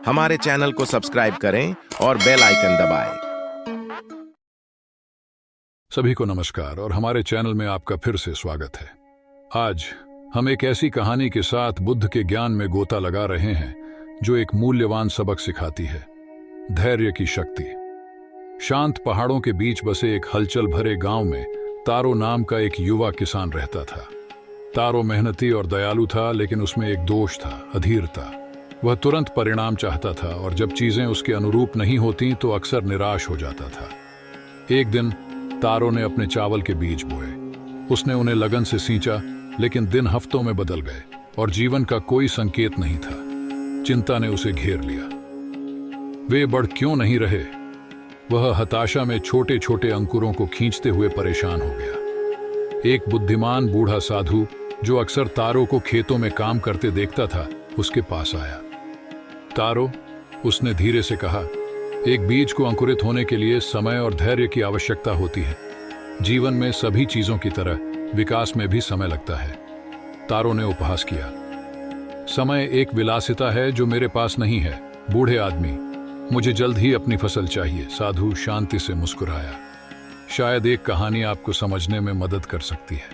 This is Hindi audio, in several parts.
हमारे चैनल को सब्सक्राइब करें और बेल आइकन दबाएं। सभी को नमस्कार और हमारे चैनल में आपका फिर से स्वागत है। आज हम एक ऐसी कहानी के साथ बुद्ध के ज्ञान में गोता लगा रहे हैं जो एक मूल्यवान सबक सिखाती है, धैर्य की शक्ति। शांत पहाड़ों के बीच बसे एक हलचल भरे गांव में तारो नाम का एक युवा किसान रहता था। तारो मेहनती और दयालु था, लेकिन उसमें एक दोष था, अधीरता। वह तुरंत परिणाम चाहता था और जब चीजें उसके अनुरूप नहीं होती तो अक्सर निराश हो जाता था। एक दिन तारो ने अपने चावल के बीज बोए। उसने उन्हें लगन से सींचा, लेकिन दिन हफ्तों में बदल गए और जीवन का कोई संकेत नहीं था। चिंता ने उसे घेर लिया। वे बढ़ क्यों नहीं रहे? वह हताशा में छोटे छोटे अंकुरों को खींचते हुए परेशान हो गया। एक बुद्धिमान बूढ़ा साधु जो अक्सर तारो को खेतों में काम करते देखता था, उसके पास आया। तारो, उसने धीरे से कहा, एक बीज को अंकुरित होने के लिए समय और धैर्य की आवश्यकता होती है। जीवन में सभी चीजों की तरह विकास में भी समय लगता है। तारो ने उपहास किया। समय एक विलासिता है जो मेरे पास नहीं है, बूढ़े आदमी। मुझे जल्द ही अपनी फसल चाहिए। साधु शांति से मुस्कुराया। शायद एक कहानी आपको समझने में मदद कर सकती है।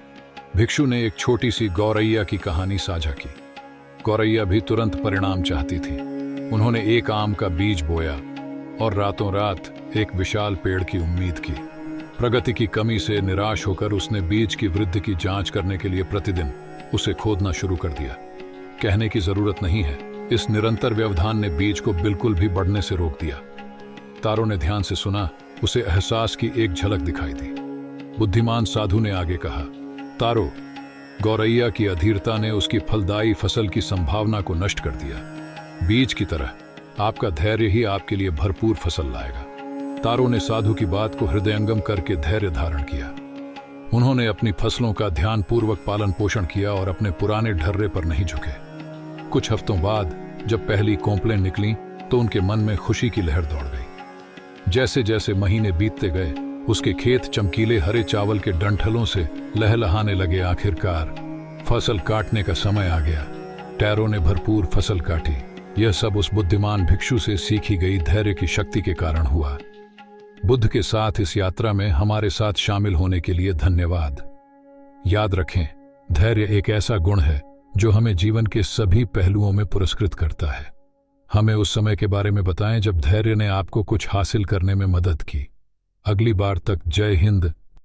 भिक्षु ने एक छोटी सी गौरैया की कहानी साझा की। गौरैया भी तुरंत परिणाम चाहती थी। उन्होंने एक आम का बीज बोया और रातों रात एक विशाल पेड़ की उम्मीद की। प्रगति की कमी से निराश होकर उसने बीज की वृद्धि की जांच करने के लिए प्रतिदिन उसे खोदना शुरू कर दिया। कहने की जरूरत नहीं है, इस निरंतर व्यवधान ने बीज को बिल्कुल भी बढ़ने से रोक दिया। तारो ने ध्यान से सुना। उसे एहसास की एक झलक दिखाई दी। बुद्धिमान साधु ने आगे कहा, तारो, गौरैया की अधीरता ने उसकी फलदायी फसल की संभावना को नष्ट कर दिया। बीज की तरह आपका धैर्य ही आपके लिए भरपूर फसल लाएगा। तारो ने साधु की बात को हृदयंगम करके धैर्य धारण किया। उन्होंने अपनी फसलों का ध्यानपूर्वक पालन पोषण किया और अपने पुराने ढर्रे पर नहीं झुके। कुछ हफ्तों बाद जब पहली कोंपलें निकलीं तो उनके मन में खुशी की लहर दौड़ गई। जैसे जैसे महीने बीतते गए, उसके खेत चमकीले हरे चावल के डंठलों से लहलहाने लगे। आखिरकार फसल काटने का समय आ गया। टैरो ने भरपूर फसल काटी। यह सब उस बुद्धिमान भिक्षु से सीखी गई धैर्य की शक्ति के कारण हुआ। बुद्ध के साथ इस यात्रा में हमारे साथ शामिल होने के लिए धन्यवाद। याद रखें, धैर्य एक ऐसा गुण है जो हमें जीवन के सभी पहलुओं में पुरस्कृत करता है। हमें उस समय के बारे में बताएं जब धैर्य ने आपको कुछ हासिल करने में मदद की। अगली बार तक जय हिंद,